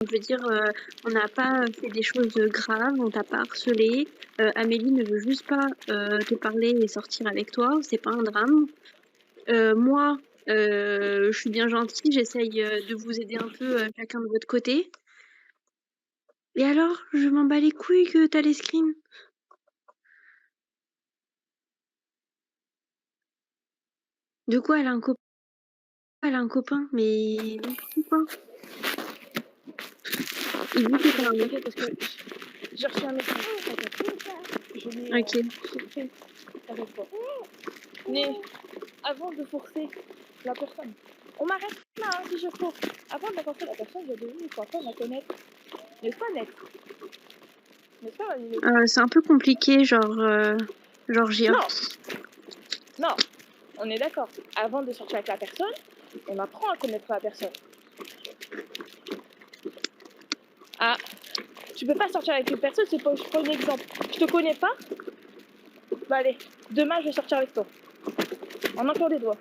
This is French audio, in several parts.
Je veux dire, on n'a pas fait des choses graves, on t'a pas harcelé. Amélie ne veut juste pas te parler et sortir avec toi, c'est pas un drame. Moi, je suis bien gentille, j'essaye de vous aider un peu chacun de votre côté. Et alors, je m'en bats les couilles que t'as les screens. De quoi elle a un copain? Elle a un copain, mais quoi? Il dit que t'as un... T'inquiète parce que j'ai reçu un message. Je l'ai Ok. supprimé avec toi. Mais avant de forcer la personne, on m'arrête là hein, si je force. Avant de forcer la personne, je devais apprendre à connaître. N'est-ce pas net? N'est-ce pas Manilo? C'est un peu compliqué, genre Gia. Non, non, on est d'accord. Avant de sortir avec la personne, on apprend à connaître la personne. Ah, tu peux pas sortir avec une personne, c'est pas, je prends un exemple. Je te connais pas? Bah allez, demain je vais sortir avec toi. En un tour des doigts.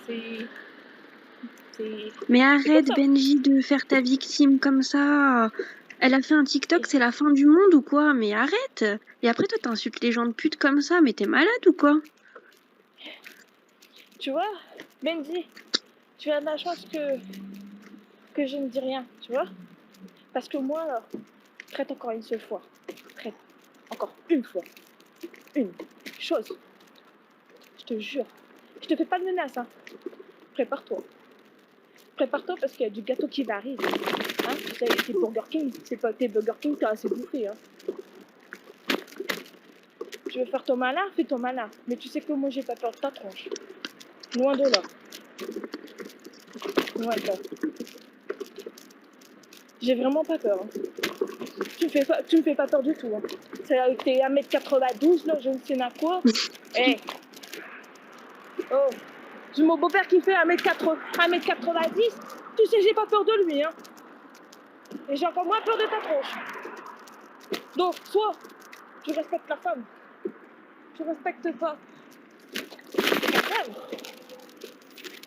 C'est... Mais C'est comme arrête, ça. Benji, de faire ta victime comme ça. Elle a fait un TikTok, c'est la fin du monde ou quoi? Mais arrête! Et après, toi, t'insultes les gens de pute comme ça, mais t'es malade ou quoi? Tu vois, Benji, tu as de la chance que je ne dis rien, tu vois? Parce que moi, alors, traite encore une seule fois. Traite encore une fois. Une chose. Je te jure. Je te fais pas de menace, hein. Prépare-toi. Prépare-toi parce qu'il y a du gâteau qui va arriver. Hein? Tu sais, tes Burger King, c'est pas tes Burger King, t'as assez bouffé, hein. Tu veux faire ton malin, fais ton malin. Mais tu sais que moi, j'ai pas peur de ta tronche. Loin de là. Loin de là. J'ai vraiment pas peur, hein. Tu me fais pas peur du tout, hein. C'est avec tes 1m92, là, je ne sais pas quoi. Hey. Oh. J'ai mon beau-père qui fait 1m90. Tu sais, j'ai pas peur de lui, hein. Et j'ai encore moins peur de ta tronche. Donc, soit tu respectes la femme, tu respectes pas ta femme,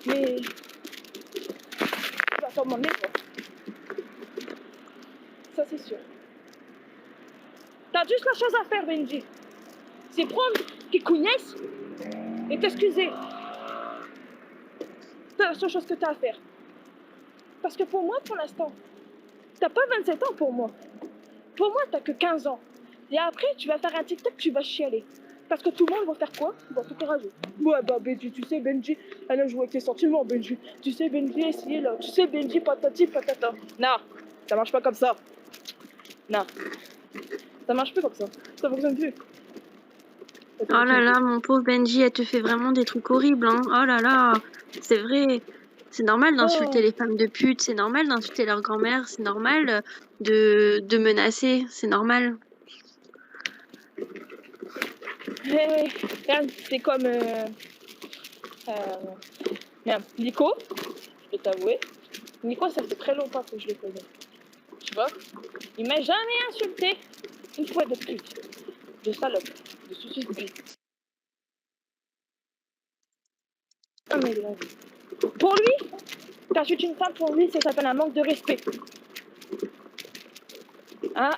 mais tu vas t'en demander, toi. Ça, c'est sûr. T'as juste la chose à faire, Benji. C'est prendre tes cougnesses et t'excuser. C'est la seule chose que t'as à faire. Parce que pour moi, pour l'instant, t'as pas 27 ans pour moi. Pour moi, t'as que 15 ans. Et après, tu vas faire un TikTok, tu vas chialer. Parce que tout le monde va faire quoi? Ils vont te courageux. Ouais, bah, Benji, tu sais, Benji, elle a joué avec tes sentiments, Benji. Tu sais, Benji, essayez là. Tu sais, Benji, patati, patata. Non, ça marche pas comme ça. Non, ça marche plus comme ça. Ça fonctionne plus. Ça Oh là fonctionne plus. là, mon pauvre Benji, elle te fait vraiment des trucs horribles, hein. Oh là là, c'est vrai. C'est normal d'insulter Oh, les femmes de pute, c'est normal d'insulter leur grand-mère, c'est normal de menacer, c'est normal. hey, regarde, c'est comme. Merde, Nico, je peux t'avouer. Nico, ça fait très longtemps que je le connais. Tu vois? Il m'a jamais insulté une fois de pute, de salope, de soucis de vie. Jamais de la vie. Pour lui, t'insultes une femme, pour lui, ça s'appelle un manque de respect. Ah,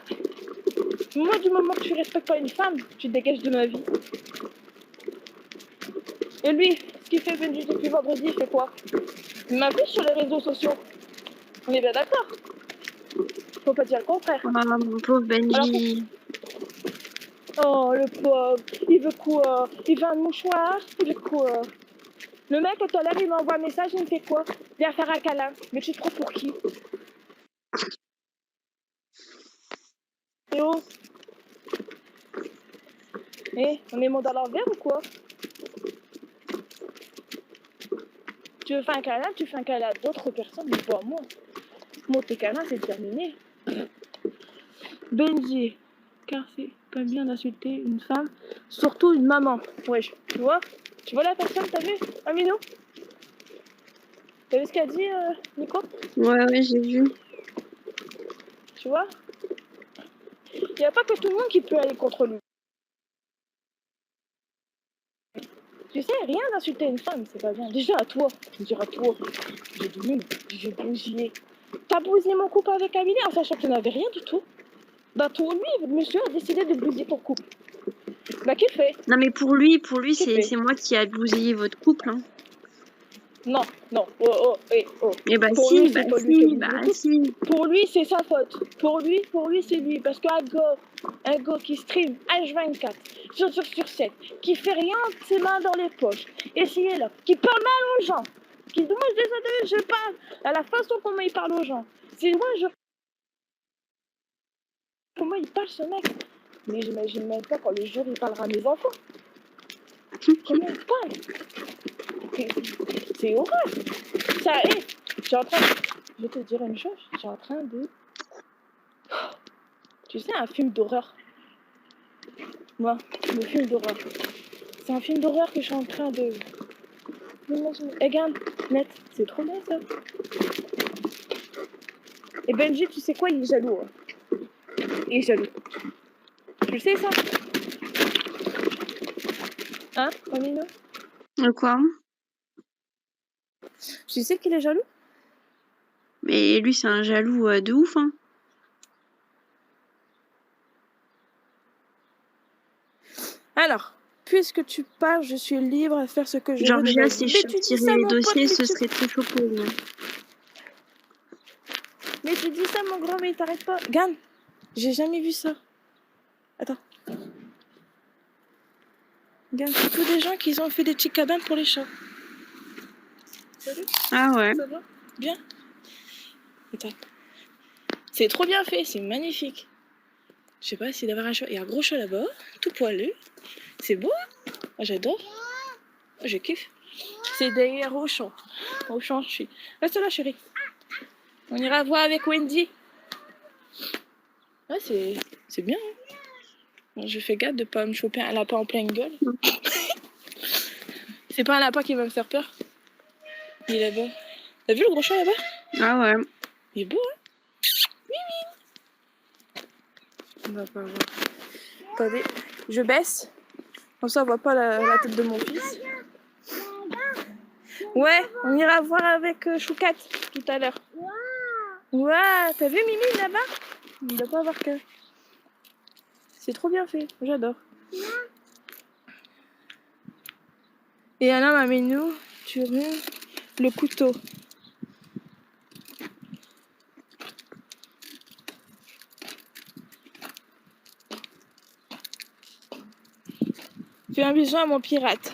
moi, du moment que tu respectes pas une femme, tu te dégages de ma vie. Et lui, ce qu'il fait venu depuis vendredi, il fait quoi? Il m'affiche sur les réseaux sociaux. On est bien d'accord. Faut pas dire le contraire. Oh mon pauvre Alors, Benji. oh, le pauvre, il veut quoi? Il veut un mouchoir? Il veut quoi? Le mec, tout à l'heure, il m'envoie un message, il me fait quoi? Viens faire un câlin. Mais tu te prends pour qui? Eh oh, on est monde à l'envers ou quoi? Tu veux faire un câlin, tu fais un câlin à d'autres personnes, mais pas à moi. Moi, tes câlins, c'est terminé. Benji, car c'est pas bien d'insulter une femme, surtout une maman. Wesh, tu vois? Tu vois la personne, t'as vu, Amino? T'as vu ce qu'a dit, Nico? Ouais, j'ai vu. Tu vois? Il n'y a pas que tout le monde qui peut aller contre lui. Tu sais, rien d'insulter une femme, c'est pas bien. Déjà à toi, je dirais à toi. J'ai dit non, j'ai bousillé. T'as bousillé mon couple avec Amélie en sachant que tu n'avais rien du tout. Bah toi, lui, le monsieur a décidé de bousiller ton couple. Bah qu'il fait? Non, mais pour lui, Qu'il fait? c'est moi qui a bousillé votre couple. Hein. Non, non, oh, oh. Eh bah Pour lui, si, c'est pas lui qui a bousillé le couple. si. Pour lui, c'est sa faute. Pour lui, c'est lui. Parce qu'un gars qui stream H24, sur 7, qui fait rien de ses mains dans les poches, et qui est là, qui parle mal aux gens, qui demande des adresses, je parle à la façon comment il parle aux gens. C'est moi, comment il parle ce mec. Mais j'imagine même pas quand le jour il parlera à mes enfants. Comment il parle? C'est horrible. Ça est. Je vais te dire une chose, je suis en train de... Tu sais, un film d'horreur. Moi, le film d'horreur. C'est un film d'horreur que je suis en train de... Regarde, net, c'est trop bien ça. Et Benji, tu sais quoi, il est jaloux. Hein. Il est jaloux. Tu le sais ça? Hein, Amino? Quoi? Tu sais qu'il est jaloux? Mais lui, c'est un jaloux de ouf, hein. Alors, puisque tu parles, je suis libre à faire ce que je veux. Georgia, si je sortirais les dossiers, ce serait très chaud pour lui. Mais tu dis ça, mon grand, mais il t'arrête pas. Gagne, j'ai jamais vu ça. Attends. Gagne, c'est tous des gens qui ont fait des petites cabanes pour les chats. Salut. Ah ouais. Ça va? Bien. Attends. C'est trop bien fait, c'est magnifique. Je sais pas si d'avoir un chat. Il y a un gros chat là-bas, tout poilu. C'est beau, hein? Ah, j'adore. Ah, je kiffe. C'est derrière Auchan. Auchan, je suis. Reste là, chérie. On ira voir avec Wendy. Ouais, c'est bien. Hein? Bon, je fais gaffe de pas me choper un lapin en pleine gueule. C'est pas un lapin qui va me faire peur. Il est là-bas. T'as vu le gros chat là-bas? Ah ouais. Il est beau, hein? On va pas voir. Attendez, je baisse. Comme ça, on voit pas la tête de mon fils. Ouais, on ira voir avec Choukat tout à l'heure. Ouais, t'as vu Mimi là-bas? Il doit pas avoir que. C'est trop bien fait, j'adore. Et Alain Maminou, tu veux le couteau. Fais un bisou à mon pirate.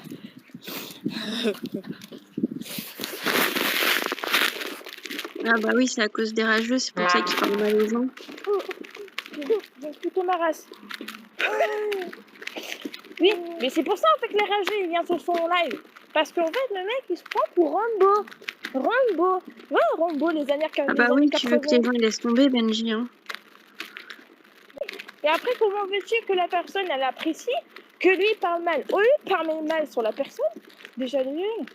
Ah bah oui, c'est à cause des rageux, c'est pour ça qu'il parle mal aux gens. Donc plutôt ma race. Oui, mais c'est pour ça en fait que les rageux ils viennent sur son live. Parce qu'en fait le mec il se prend pour Rambo. Rambo. Ouais, Rambo les années 80. Ah bah oui, tu veux que les gens laissent tomber, Benji. Hein. Et après, comment veux-tu que la personne elle apprécie que lui parle mal? Au lieu de parler mal sur la personne, déjà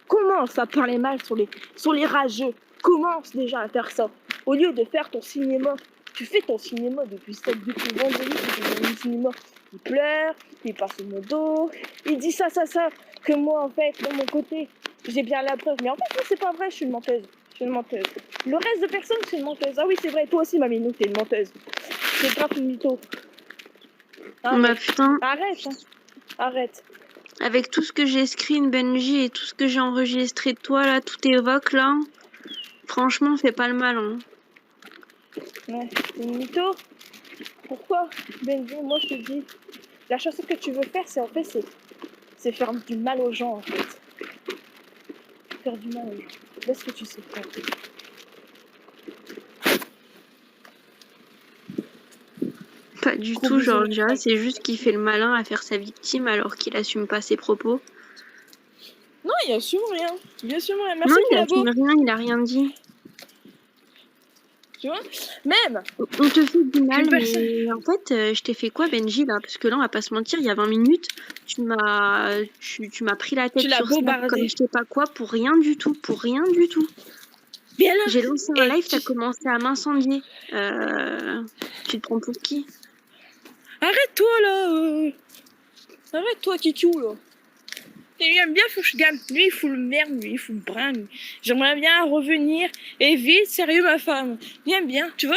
commence à parler mal sur les rageux. Commence déjà à faire ça. Au lieu de faire ton cinéma, tu fais ton cinéma depuis vendredi, tu fais ton cinéma. Il pleure, il passe sur mon dos, il dit ça, que moi en fait, de mon côté, j'ai bien la preuve. Mais en fait, non, c'est pas vrai, je suis une menteuse. Le reste de personnes, c'est une menteuse. Ah oui, c'est vrai, toi aussi, Maminou, t'es une menteuse. C'est grave une mytho. Bah putain. Arrête, hein. Arrête. Avec tout ce que j'ai screen, Benji, et tout ce que j'ai enregistré de toi, là, tout évoque, là. Franchement, fais pas le mal, hein. Ouais, c'est une mytho. Pourquoi, Benji? Moi, je te dis, la chose que tu veux faire, c'est faire du mal aux gens, en fait. Faire du mal aux gens. C'est ce que tu sais faire. Pas du tout, Georgia, c'est juste qu'il fait le malin à faire sa victime alors qu'il assume pas ses propos. Non, il assume rien. Merci non, il assume rien, il a rien dit. Tu vois? Même. On te fait du mal, mais en fait, je t'ai fait quoi, Benji, là? Parce que là, on va pas se mentir, il y a 20 minutes, tu m'as pris la tête sur Snap comme je sais pas quoi, pour rien du tout. J'ai lancé un live, t'as commencé à m'incendier. Tu te prends pour qui? Arrête-toi, là. Arrête-toi, Kikiou, là. Et lui aime bien Fouchgam. Lui, il fout le merde, lui, il fout le brin. Lui. J'aimerais bien revenir. Et vite, sérieux, ma femme. Il aime bien, tu veux?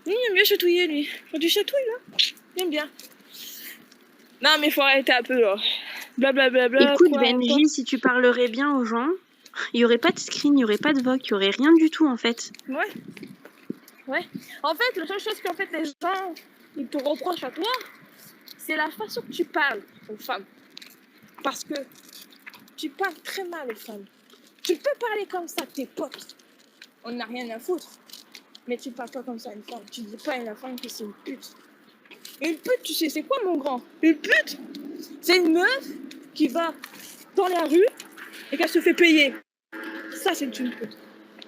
Il aime bien chatouiller, lui. Quand tu chatouilles, là, il aime bien. Non, mais faut arrêter un peu, là. Blablabla, Écoute, quoi, Benji, si tu parlerais bien aux gens, il y aurait pas de screen, il y aurait pas de voc, il y aurait rien du tout en fait. Ouais. Ouais. En fait, la seule chose qu'en fait les gens ils te reprochent à toi, c'est la façon que tu parles aux femmes. Parce que tu parles très mal aux femmes. Tu peux parler comme ça à tes potes. On n'a rien à foutre. Mais tu parles pas comme ça à une femme. Tu dis pas à une femme que c'est une pute. Une pute, tu sais, c'est quoi mon grand? Une pute, c'est une meuf qui va dans la rue et qu'elle se fait payer. Ça, c'est une pute.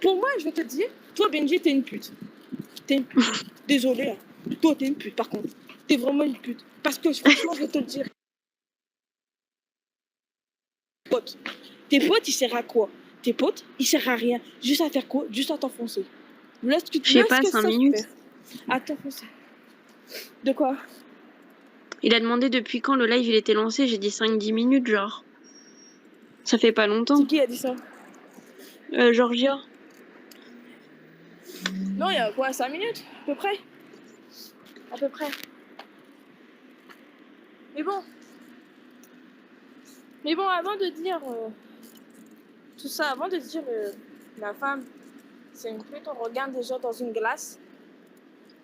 Pour moi, je vais te dire, toi, Benji, t'es une pute. T'es une pute. Désolée, hein. Toi, t'es une pute, par contre. T'es vraiment une pute. Parce que, franchement, je vais te le dire. Potes. Tes potes, ils servent à quoi? Tes potes, ils servent à rien. Juste à faire quoi? Juste à t'enfoncer. Là, ce que Je sais pas, ça 5 fait minutes. faire. À t'enfoncer. De quoi? Il a demandé depuis quand le live il était lancé, j'ai dit 5-10 minutes, genre. Ça fait pas longtemps. C'est qui a dit ça? Georgia. Non, il y a quoi? 5 minutes? À peu près? À peu près. Mais bon. Mais bon, avant de dire tout ça, avant de dire la femme, c'est une pute, on regarde déjà dans une glace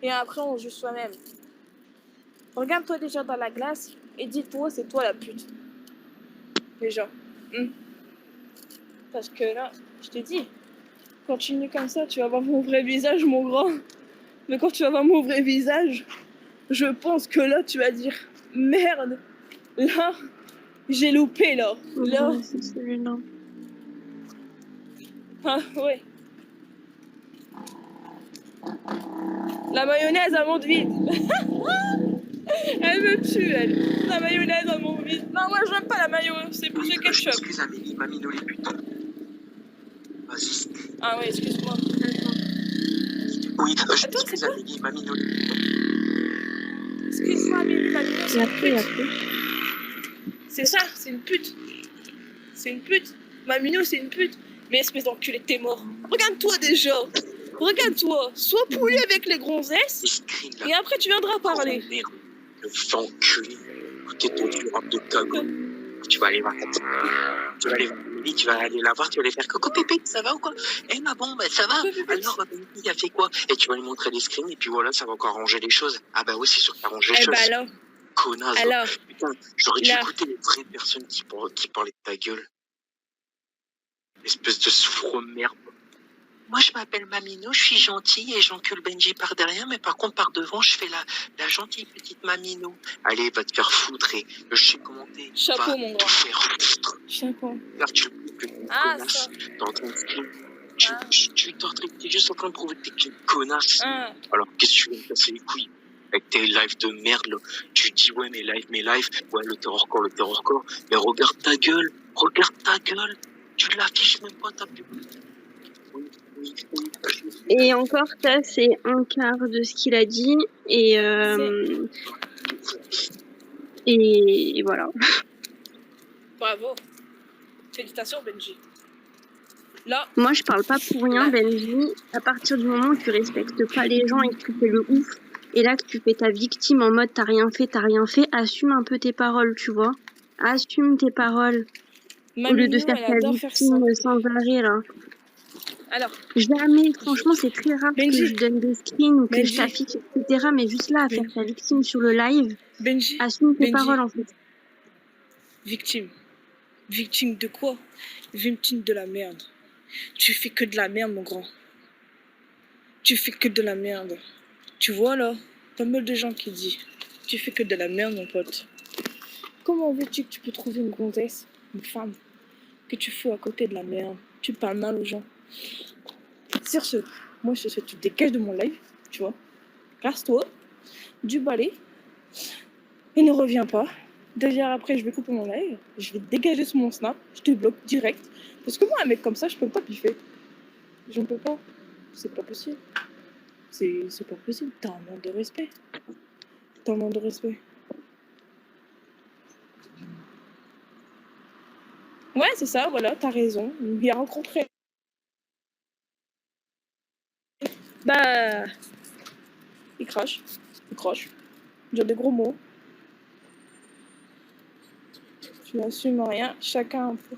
et après on juge soi-même. Regarde-toi déjà dans la glace et dis-toi, c'est toi la pute. Déjà. Parce que là, je te dis, continue comme ça, tu vas voir mon vrai visage, mon grand. Mais quand tu vas voir mon vrai visage, je pense que là, tu vas dire merde, là, j'ai loupé là. Là, Ouais, c'est celui-là. ah ouais. La mayonnaise à monde vide. Elle me tue, elle. La mayonnaise à monde vide. Non, moi, j'aime pas la mayo, c'est plus le ketchup. Excuse Amélie, Mamino les putains. Vas-y. Ah ouais, excuse-moi. Oui, Attends, excuse c'est quoi? Amélie, Mamino les putains. Excuse-moi, Amélie, la mayo, Et c'est une après, pute. après. C'est ça, c'est une pute. C'est une pute. Ma Minou, c'est une pute. Mais espèce d'enculé, t'es mort. Regarde-toi déjà. Regarde-toi. Sois pouli avec les gonzesses. Et après, tu viendras parler. Oh merde, le vent enculé. Écoutez ton durable de table. Tu vas aller voir ta petite. Tu vas aller voir Amélie, tu vas aller la voir, tu vas aller faire coucou Pépé, ça va ou quoi? Eh ma bombe, ça va? Alors Amélie a fait quoi? Et tu vas lui montrer les screens et puis voilà, ça va encore arranger les choses. Ah bah oui, c'est sûr que ça arrange les choses. Eh bah alors. Connasse. Alors. Putain, j'aurais dû Là. écouter les vraies personnes qui parlaient de ta gueule. Espèce de souffre merde. Moi, je m'appelle Mamino, je suis gentille et j'encule Benji par derrière, mais par contre, par devant, je fais la gentille petite Mamino. Allez, va te faire foutre et je sais comment t'es. Chapeau, va mon te grand. faire foutre. Chapeau. Là, tu le prouves que t'es une Ah, connasse. ça. T'es en train de Ah. t'es juste en train de prouver que t'es une connasse. Ah. Alors, qu'est-ce que tu veux me casser les couilles? Avec tes lives de merde, là. Tu dis, ouais, mes lives. Ouais, le terrorcore. Mais regarde ta gueule. Tu l'affiches même pas, ta pub. Oui. Et encore, ça, c'est un quart de ce qu'il a dit. Et voilà. Bravo. Félicitations, Benji. Là. Moi, je parle pas pour rien, Benji. À partir du moment où tu respectes pas les gens et que tu fais le ouf, et là que tu fais ta victime en mode t'as rien fait, assume un peu tes paroles, tu vois. Assume tes paroles. Ma Au lieu de Minou, faire elle ta adore faire ça. victime sans arrêt, là. Alors. Jamais, franchement, c'est très rare Benji. que je donne des screens ou que Benji. je t'affiche, etc. Mais juste là, à faire ta victime sur le live, Benji. assume tes paroles, en fait. Victime. Victime de quoi? Victime de la merde. Tu fais que de la merde, mon grand. Tu fais que de la merde. Tu vois là, pas mal de gens qui disent, tu fais que de la merde, mon pote. Comment veux-tu que tu peux trouver une gonzesse, une femme, que tu fous à côté de la merde? Tu parles mal aux gens. Sur ce, moi je te tu dégages de mon live, tu vois. Casse-toi, du balai, et ne reviens pas. 2 heures après, je vais couper mon live, je vais te dégager sur mon snap, je te bloque direct. Parce que moi, un mec comme ça, je peux pas piffer. Je ne peux pas. C'est pas possible. C'est pas possible. T'as un manque de respect. Ouais, c'est ça, voilà, t'as raison. Il a rencontré. Bah, il crache. Il croche. Il dit des gros mots. Tu n'assumes rien. Chacun un peu.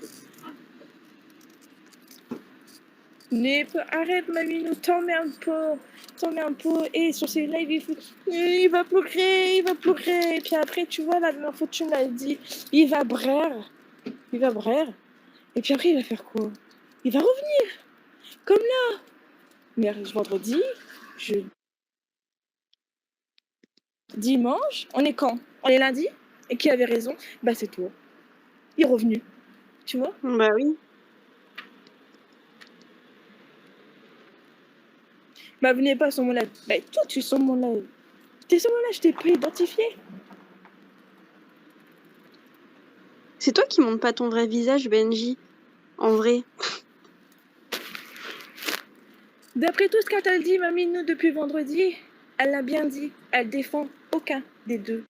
Arrête, mamie, nous t'emmerde un peu. T'emmerde un peu. Et sur ses lives, il va pleurer, il va pleurer. Et puis après, tu vois, la dernière fois, tu m'as dit, il va braire. Il va braire. Et puis après, il va faire quoi? Il va revenir. Comme là. Vendredi, dimanche, on est quand? On est lundi? Et qui avait raison? Bah, c'est toi. Il est revenu. Tu vois? Bah oui. Bah, venez pas sur mon live. Bah, toi, tu es sur mon live. T'es sur mon live, je t'ai pas identifié. C'est toi qui montres pas ton vrai visage, Benji. En vrai. D'après tout ce qu'elle t'a dit, mamie, nous, depuis vendredi, elle l'a bien dit. Elle défend aucun des deux.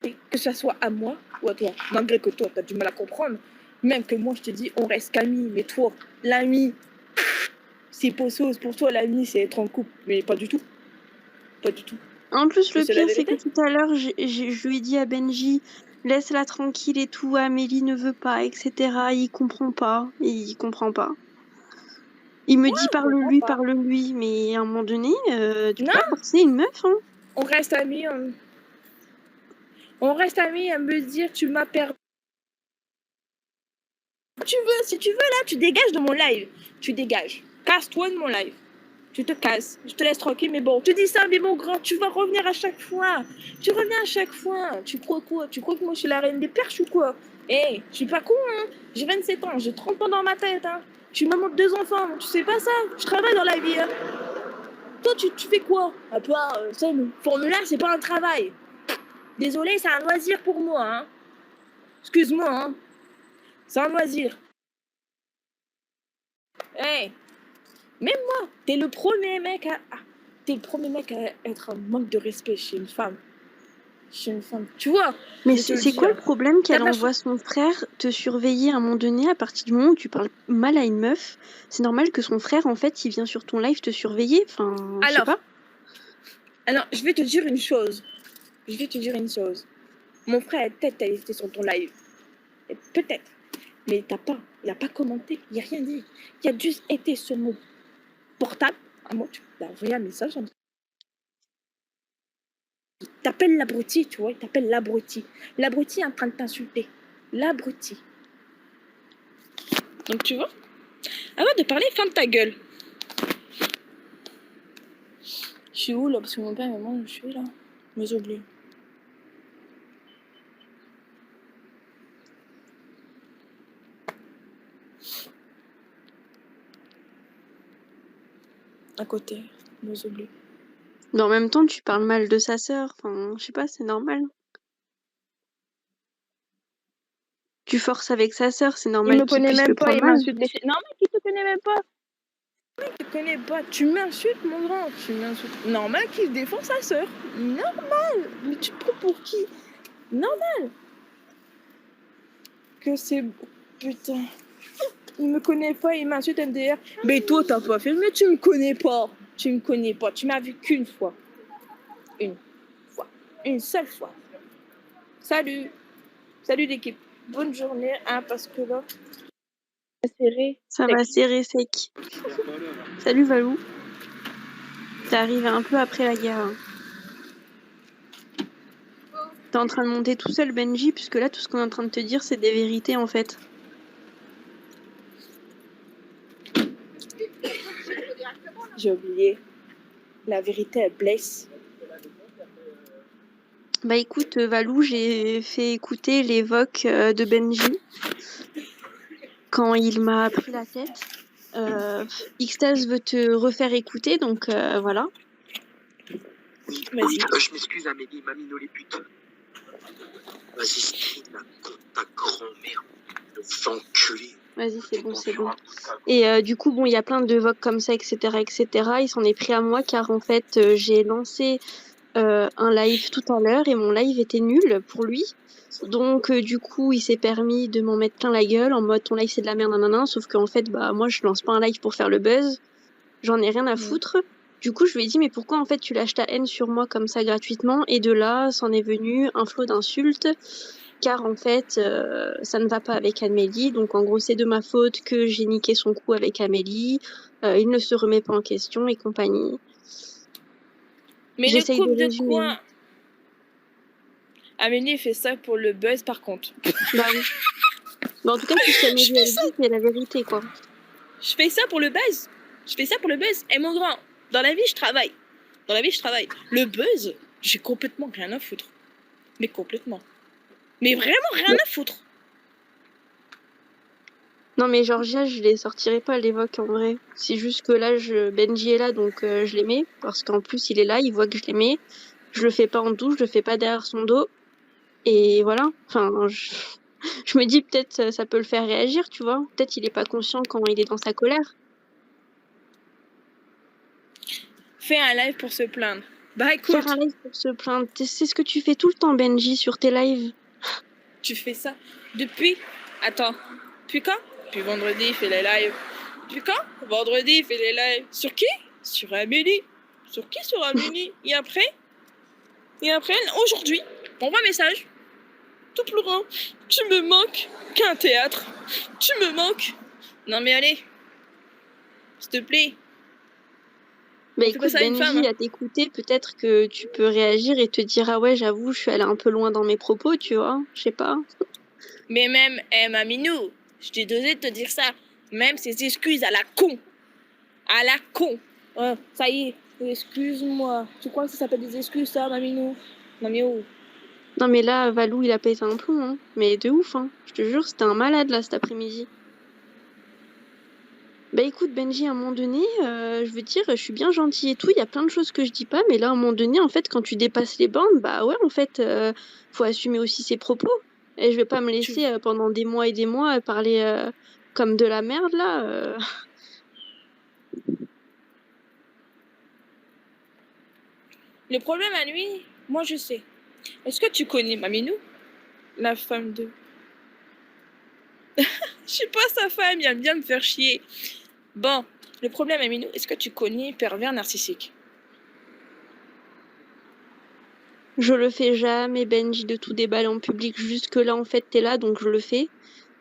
Et que ça soit à moi ou à toi. Malgré que toi, t'as du mal à comprendre. Même que moi, je te dis, on reste qu'amis. Mais toi, l'ami, c'est posseuse. Pour toi, l'ami, c'est être en couple. Mais pas du tout. Pas du tout. En plus, le C'est la pire, c'est que vérité. tout à l'heure, je lui ai dit à Benji, laisse-la tranquille et tout, Amélie ne veut pas, etc. Il comprend pas. Il comprend pas. Il me dit Je comprends pas. parle-lui, mais à un moment donné, tu peux Non, pas forcer une meuf, hein. on reste amis. On reste amis à me dire, tu m'as perdu. Si tu veux, là, tu dégages de mon live. Tu dégages. Casse-toi de mon live. Tu te casses. Je te laisse tranquille, mais bon. Tu dis ça, mais mon grand, tu vas revenir à chaque fois. Tu reviens à chaque fois. Tu crois quoi? Tu crois que moi, je suis la reine des perches ou quoi? Eh, je suis pas con, hein. J'ai 27 ans, j'ai 30 ans dans ma tête, hein. Je suis maman de 2 enfants. Tu sais pas ça? Je travaille dans la vie, hein. Toi, tu fais quoi? À part, ça, le formulaire, c'est pas un travail. Désolé, c'est un loisir pour moi, hein. Excuse-moi, hein. C'est un loisir. Hey, même moi, t'es le premier mec à être un manque de respect chez une femme. Chez une femme. Tu vois? Mais Je te le c'est dis, quoi le hein. problème T'as qu'elle de la envoie son frère te surveiller à un moment donné à partir du moment où tu parles mal à une meuf? C'est normal que son frère, en fait, il vient sur ton live te surveiller. Enfin, je sais pas. Alors, je vais te dire une chose. Je vais te dire une chose. Mon frère, peut-être, t'as été sur ton live. Peut-être. Mais il a pas commenté, il a rien dit. Il a juste été sur mon portable. À moi, tu as envoyé un message. Il t'appelle l'abruti, tu vois, il t'appelle l'abruti. L'abruti est en train de t'insulter. L'abruti. Donc, tu vois? Avant de parler, ferme ta gueule. Je suis où là? Parce que mon père et maman, je suis là. Mais j'ai oublié. À côté, j'ai oublié. Mais en même temps, tu parles mal de sa sœur. Enfin, je sais pas, c'est normal. Tu forces avec sa sœur, c'est Il normal me qu'il connaît puisse le même pas, prendre il mal. m'insulte. C'est normal qu'il te connaît même pas. Il te connaît pas. Tu m'insultes, mon grand. Tu m'insultes. Normal qu'il défend sa sœur. Normal. Mais tu te prends pour qui? Normal. Que c'est... Putain. Il me connaît pas, il m'insulte MDR. Mais toi, t'as pas fait. Mais tu me connais pas. Tu me connais pas. Tu m'as vu qu'une fois. Une fois. Une seule fois. Salut. Salut l'équipe. Bonne journée, hein, parce que là... Serré. Ça va serrer sec. Salut Valou. T'es arrivé un peu après la guerre. Hein. T'es en train de monter tout seul, Benji, puisque là, tout ce qu'on est en train de te dire, c'est des vérités, en fait. J'ai oublié. La vérité, elle blesse. Bah écoute, Valou, j'ai fait écouter les vocs de Benji quand il m'a pris la tête. Xtase veut te refaire écouter, donc voilà. Oui, Vas-y. je m'excuse, Amélie, mamie, nous les putes. Vas-y, stream la con ta grand-mère, le enculé. Vas-y, c'est bon, c'est bon. Et du coup, bon, il y a plein de vocs comme ça, etc., etc. Il s'en est pris à moi car en fait, j'ai lancé un live tout à l'heure et mon live était nul pour lui. Donc du coup, il s'est permis de m'en mettre plein la gueule en mode ton live c'est de la merde, nanana. Sauf qu'en fait, bah moi je lance pas un live pour faire le buzz. J'en ai rien à foutre. Du coup, je lui ai dit mais pourquoi en fait tu lâches ta haine sur moi comme ça gratuitement? Et de là, c'en est venu un flot d'insultes. Car en fait, ça ne va pas avec Amélie. Donc en gros, c'est de ma faute que j'ai niqué son coup avec Amélie. Il ne se remet pas en question et compagnie. Mais le J'essaye de couple de résumer. quoi? Amélie fait ça pour le buzz par contre. Bah oui. Bah, en tout cas, tout ce qu'Amélie elle dit, c'est la vérité, quoi. Je fais ça pour le buzz. Je fais ça pour le buzz. Et mon grand, dans la vie, je travaille. Dans la vie, je travaille. Le buzz, j'ai complètement rien à foutre. Mais complètement. Mais vraiment rien à foutre. Non, mais Georgia, je les sortirai pas, elle l'évoque en vrai. C'est juste que là, Benji est là, donc je l'aimais. Parce qu'en plus, il est là, il voit que je l'aimais. Je le fais pas en douce, je le fais pas derrière son dos. Et voilà. Enfin, je me dis peut-être ça peut le faire réagir, tu vois. Peut-être il est pas conscient quand il est dans sa colère. Fais un live pour se plaindre. Bah écoute. Faire un live pour se plaindre. C'est ce que tu fais tout le temps, Benji, sur tes lives. Tu fais ça depuis... Attends. Depuis quand? Depuis vendredi, il fait les lives. Depuis quand? Vendredi, il fait les lives. Sur qui? Sur Amélie. Sur qui? Sur Amélie. Et après, aujourd'hui, envoie un message. Tout pleurant. Tu me manques. Qu'un théâtre. Tu me manques. Non mais allez. S'il te plaît. Bah écoute, Benji, à t'écouter, peut-être que tu peux réagir et te dire ah ouais, j'avoue, je suis allée un peu loin dans mes propos, tu vois. Je sais pas. Mais même, Maminou, je t'ai dosé de te dire ça. Même ces excuses à la con. À la con. Ça y est, excuse-moi. Tu crois que ça s'appelle des excuses, ça, Maminou? Non, mais oh. Non, mais là, Valou, il a pété un plomb, hein. Mais de ouf, hein. Je te jure, c'était un malade, là, cet après-midi. Bah écoute, Benji, à un moment donné, je veux dire, je suis bien gentille et tout, il y a plein de choses que je dis pas, mais là, à un moment donné, en fait, quand tu dépasses les bornes, bah ouais, en fait, faut assumer aussi ses propos. Et je vais pas me laisser pendant des mois et des mois parler comme de la merde, là. Le problème à lui, moi je sais. Est-ce que tu connais Maminou? La femme de... Je suis pas sa femme, il aime bien me faire chier. Bon, le problème à Maminou, est-ce que tu connais pervers narcissique? Je le fais jamais, Benji, de tout déballer en public. Jusque là, en fait, t'es là, donc je le fais.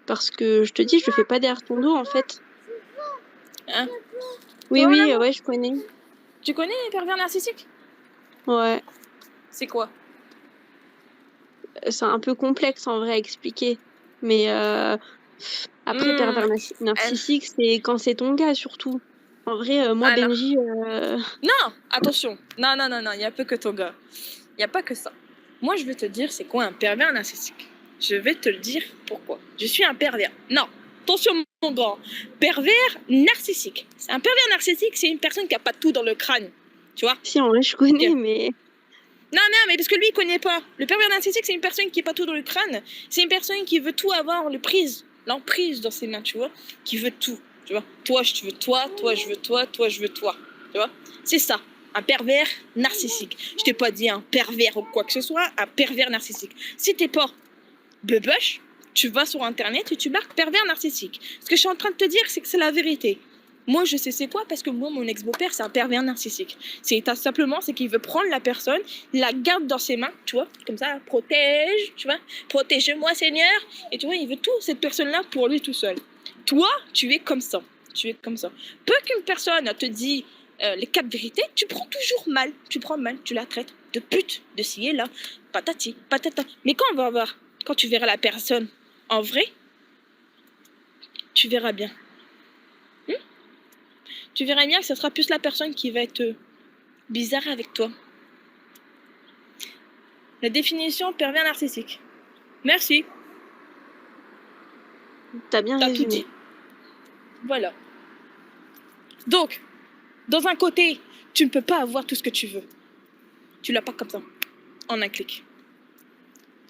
Parce que je te dis, je le fais pas derrière ton dos, en fait. Hein? Oui, oui, ouais, je connais. Tu connais les pervers narcissiques? Ouais. C'est quoi? C'est un peu complexe, en vrai, à expliquer. Mais après, pervers narcissique, c'est quand c'est ton gars, surtout. En vrai, moi, Benji... Non, attention. Non, il n'y a pas que ton gars. Il n'y a pas que ça. Moi, je vais te dire, c'est quoi un pervers narcissique? Je vais te le dire pourquoi. Je suis un pervers. Non, attention, mon grand. Pervers narcissique. Un pervers narcissique, c'est une personne qui n'a pas tout dans le crâne. Tu vois? Si, en vrai, je connais, mais... Non, mais parce que lui, il connaît pas. Le pervers narcissique, c'est une personne qui n'a pas tout dans le crâne. C'est une personne qui veut tout avoir, l'emprise dans ses mains, tu vois? Qui veut tout, tu vois? Toi, je veux toi, toi, je veux toi, toi, je veux toi. Tu vois? C'est ça. Un pervers narcissique. Je t'ai pas dit un pervers ou quoi que ce soit, un pervers narcissique. Si t'es pas bebush, tu vas sur internet et tu marques pervers narcissique. Ce que je suis en train de te dire, c'est que c'est la vérité. Moi, je sais c'est quoi parce que moi, mon ex-beau-père, c'est un pervers narcissique. C'est simplement, c'est qu'il veut prendre la personne, la garde dans ses mains, tu vois, comme ça, protège, tu vois, protège-moi, Seigneur. Et tu vois, il veut tout cette personne-là pour lui tout seul. Toi, tu es comme ça. Tu es comme ça. Peu qu'une personne te dit les 4 vérités, tu prends toujours mal. Tu prends mal, tu la traites de pute, de ci et là, patati, patata. Mais quand on va voir, quand tu verras la personne en vrai, tu verras bien. Tu verras bien que ce sera plus la personne qui va être bizarre avec toi. La définition pervers narcissique. Merci. T'as bien résumé. Tout dit. Voilà. Donc, dans un côté, tu ne peux pas avoir tout ce que tu veux. Tu l'as pas comme ça, en un clic.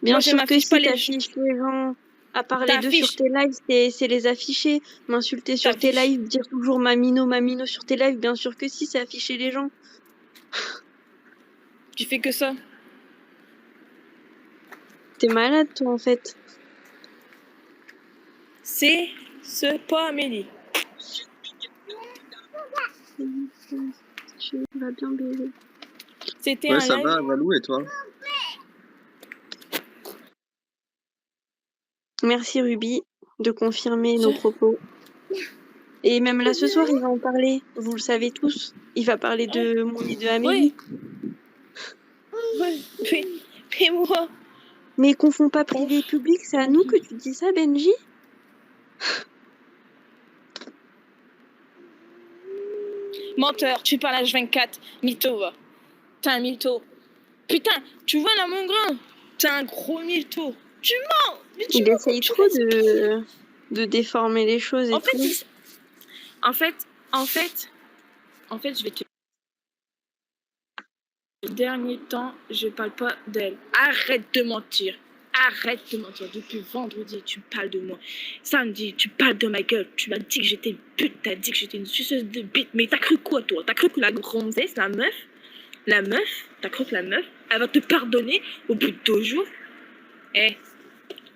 Bien sûr que si t'affiches les gens à parler d'eux sur tes lives, c'est les afficher. M'insulter sur tes lives, dire toujours mamino sur tes lives, bien sûr que si, c'est afficher les gens. Tu fais que ça. T'es malade, toi, en fait. C'est ce pas Amélie. Tu vas bien, bébé. C'était Ouais, un ça live. va, Valou, et toi? Merci, Ruby, de confirmer nos propos. Et même là, ce soir, il va en parler. Vous le savez tous. Il va parler de moi et de Amélie. Ouais. Mais moi. Mais confonds pas privé et public, c'est à nous que tu dis ça, Benji? Menteur, tu parles H24. Mytho, va. T'es un mytho. Putain, tu vois là, mon grand? T'es un gros mytho. Tu mens. Mais tu Il mens, essaye tu trop restes- de déformer les choses et En fait, tout. en fait, je vais te. Le dernier temps, je parle pas d'elle. Arrête de mentir. Arrête de mentir. Depuis vendredi, tu parles de moi. Samedi, tu parles de ma gueule. Tu m'as dit que j'étais une pute. T'as dit que j'étais une suceuse de bite. Mais t'as cru quoi, toi? T'as cru que la gonzesse, la meuf, t'as cru que la meuf, elle va te pardonner au bout de 2 jours? Eh,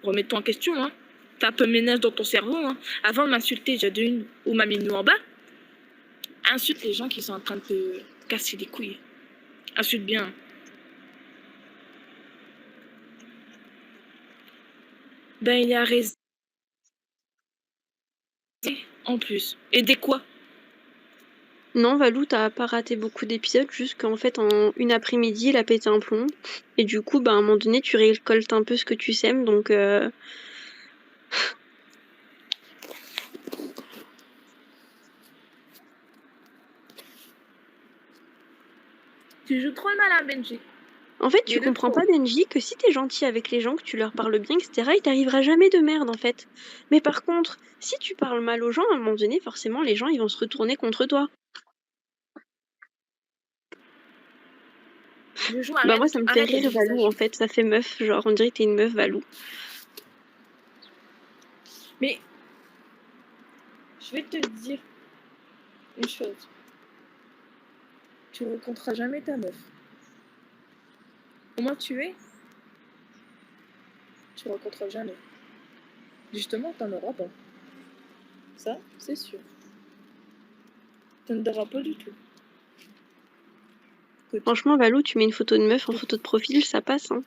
remets-toi en question, hein. T'as un peu ménage dans ton cerveau, hein. Avant de m'insulter, j'ai une ou m'a mis nous en bas. Insulte les gens qui sont en train de te casser les couilles. Insulte bien. Ben, il a raison. En plus. Et des quoi? Non, Valou, t'as pas raté beaucoup d'épisodes, juste qu'en fait, en une après-midi, il a pété un plomb. Et du coup, bah, à un moment donné, tu récoltes un peu ce que tu sèmes, donc... Tu joues trop le malin, Benji. En fait, tu Mais de comprends trop. pas, Benji, que si t'es gentil avec les gens, que tu leur parles bien, etc., il t'arrivera jamais de merde, en fait. Mais par contre, si tu parles mal aux gens, à un moment donné, forcément, les gens, ils vont se retourner contre toi. Je joue, Bah moi, ça me fait arrête rire, le Valou, visage. en fait. Ça fait meuf, genre, on dirait que t'es une meuf, Valou. Mais je vais te dire une chose. Tu ne rencontreras jamais ta meuf. Comment tu es, tu ne rencontreras jamais. Justement, t'en auras pas. Ça, c'est sûr. T'en auras pas du tout. Écoute, Franchement, Valou, tu mets une photo de meuf en photo de profil, ça passe, hein.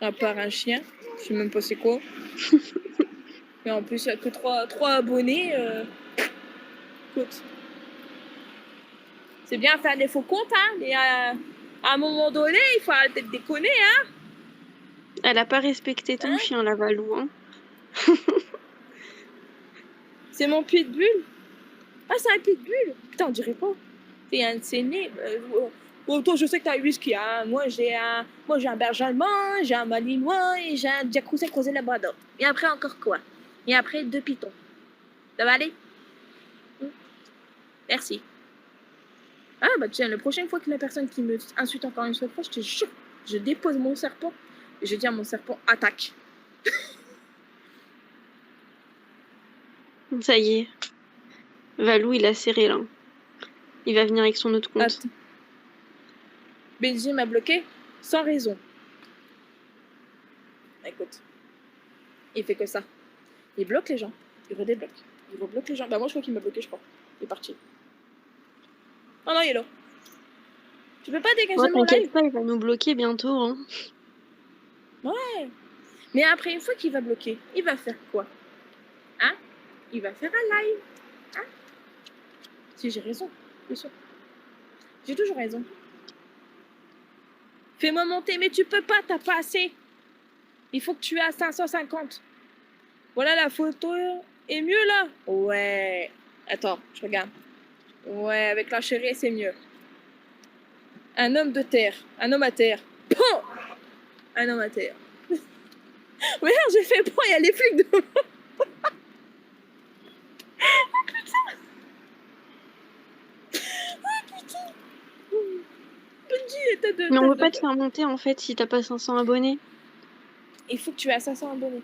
à part un chien, je sais même pas c'est quoi. Mais en plus, il n'y a que 3 abonnés. Écoute, c'est bien faire des faux comptes, hein, mais à un moment donné, il faut arrêter de déconner, hein. Elle a pas respecté ton chien, la Valou, hein. C'est mon pitbull. Ah, c'est un pitbull. Putain, on dirait pas. C'est né. Toi, je sais que t'as un whisky, hein. Moi, j'ai un berger allemand, j'ai un malinois et j'ai un Jack Russell croisé labrador. Et après, encore quoi? Et après, 2 pitons. Ça va aller? Merci. Ah, bah tiens, la prochaine fois que la personne qui me insulte encore une seule fois, je te jure, je dépose mon serpent et je dis à mon serpent, attaque. Ça y est. Valou, il a serré, là. Il va venir avec son autre compte. Attends. Benji m'a bloqué sans raison. Écoute, il fait que ça. Il bloque les gens, il redébloque, il rebloque les gens. Bah moi je crois qu'il m'a bloqué, je crois. Il est parti. Oh non, il est là. Tu peux pas dégager Moi, mon t'inquiète live? pas, il va nous bloquer bientôt, hein. Ouais. Mais après, une fois qu'il va bloquer, il va faire quoi? Hein? Il va faire un live. Hein? Si j'ai raison, bien sûr. J'ai toujours raison. Fais-moi monter, mais tu peux pas, t'as pas assez. Il faut que tu aies à 550. Voilà, la photo est mieux là. Ouais. Attends, je regarde. Ouais, avec la chérie, c'est mieux. Un homme de terre. Un homme à terre. Pouh, un homme à terre. Merde, j'ai fait point, il y a les flics devant. Oh putain. Oh putain. Benji était de. Mais on veut pas te faire monter, en fait, si t'as pas 500 abonnés. Il faut que tu aies 500 abonnés.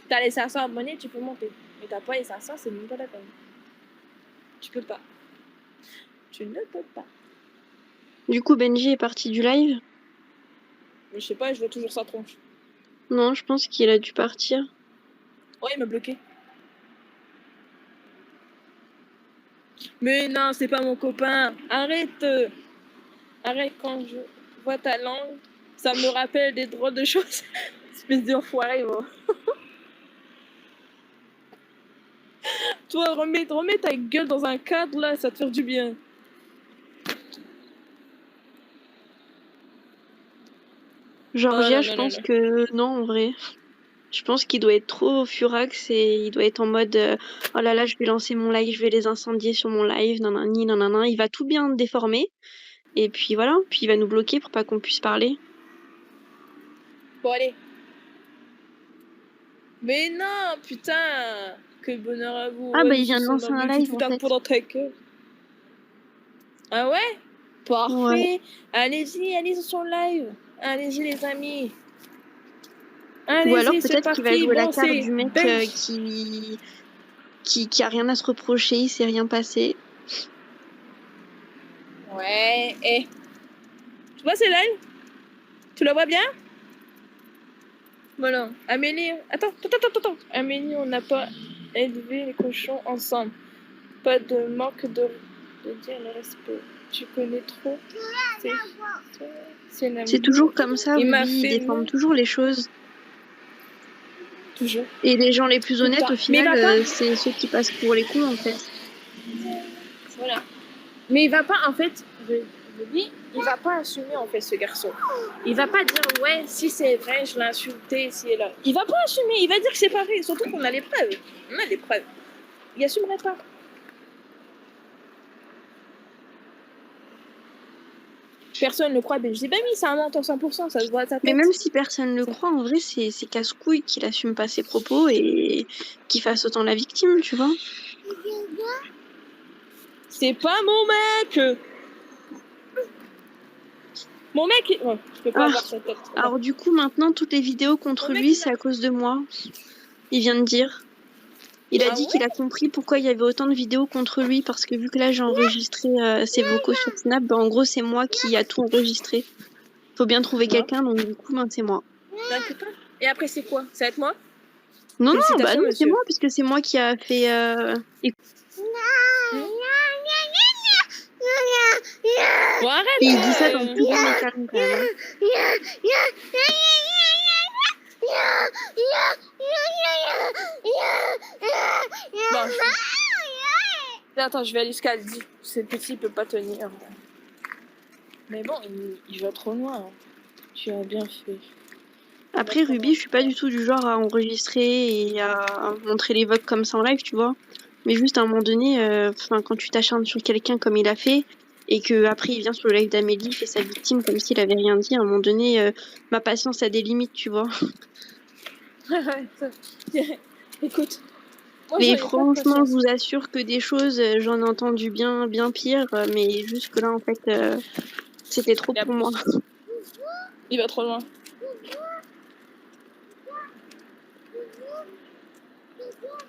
T'as les 500 abonnés, tu peux monter. Mais t'as pas les 500, c'est même pas la peine. Tu peux pas. Tu ne peux pas. Du coup, Benji est parti du live? Mais je sais pas, je vois toujours sa tronche. Non, je pense qu'il a dû partir. Ouais, il m'a bloqué. Mais non, c'est pas mon copain. Arrête. Arrête quand je vois ta langue. Ça me rappelle des drôles de choses. Espèce d'enfoiré, moi. Toi, remets ta gueule dans un cadre, là, ça te fait du bien. Georgia, non, je non, pense non. que non, en vrai. Je pense qu'il doit être trop furax et il doit être en mode oh là là, je vais lancer mon live, je vais les incendier sur mon live, nanani, nanana. Il va tout bien déformer et puis voilà, puis il va nous bloquer pour pas qu'on puisse parler. Bon, allez. Mais non, putain. Quel bonheur à vous. Ah bah Vas-y, il vient de suce lancer ma un bite, tu te live fous en ta fait. peau dans ta gueule. Ah ouais? Parfait. Ouais. Allez-y, allez sur son live. Allez-y, les amis. Ou alors Allez-y, c'est peut-être qu'il va parti. jouer la Bon, carte c'est du mec bench. qui a rien à se reprocher, il s'est rien passé. Ouais, tu vois, c'est live? Tu la vois bien? Voilà. Amélie, attends. Amélie, on n'a pas élevé les cochons ensemble. Pas de manque de dire le respect. Tu connais trop. C'est C'est l'amour. toujours comme ça, Il m'a Ruby, il fait déforme mal. toujours les choses. Toujours. Et les gens les plus Tout le honnêtes, temps. au Mais il final, va pas. c'est ceux qui passent pour les cons en fait. Voilà. Mais il va pas, en fait, je dis, il va pas assumer, en fait, ce garçon. Il va pas dire, ouais, si c'est vrai, je l'ai insulté, ici et là. Il va pas assumer, il va dire que c'est pas vrai. Surtout qu'on a les preuves. On a les preuves. Il assumerait pas. Personne ne croit, ben je dis, ben oui, c'est un menteur 100%, ça se voit à sa tête. Mais même si personne le croit, en vrai, c'est casse-couille qu'il assume pas ses propos et qu'il fasse autant la victime, tu vois. C'est pas mon mec. Mon mec, ouais, je peux pas Ah, avoir sa tête. alors du coup, maintenant, toutes les vidéos contre Mon mec, lui, il c'est à cause de moi. Il vient de dire. Il a Ah dit ouais? qu'il a compris pourquoi il y avait autant de vidéos contre lui, parce que vu que là, j'ai enregistré ses vocaux sur Snap, ben, en gros, c'est moi qui a tout enregistré. Faut bien trouver quelqu'un, donc du coup, ben, c'est moi. D'accord. Et après, c'est quoi? Ça va être moi? Non, non, bah Félicitations, non, c'est monsieur. moi, puisque c'est moi qui a fait... Bon, arrête. Et il dit ça dans le plus grand des calmes, quand même. Hein. Bon, attends, je vais aller jusqu'à le 10. Ce petit peut pas tenir. Mais bon, il va trop loin. Hein. Tu as bien fait. Après, Ruby, je suis pas du tout du genre à enregistrer et à montrer les votes comme ça en live, tu vois. Mais juste à un moment donné, quand tu t'acharnes sur quelqu'un comme il a fait, et que après il vient sur le live d'Amélie, il fait sa victime comme s'il avait rien dit, à un moment donné, ma patience a des limites, tu vois. Écoute. Moi, Mais j'en ai pas de franchement, je patience. vous assure que des choses, j'en ai entendu bien pire, mais jusque là, en fait, c'était trop Il y a pour moi. plus. Il va trop loin.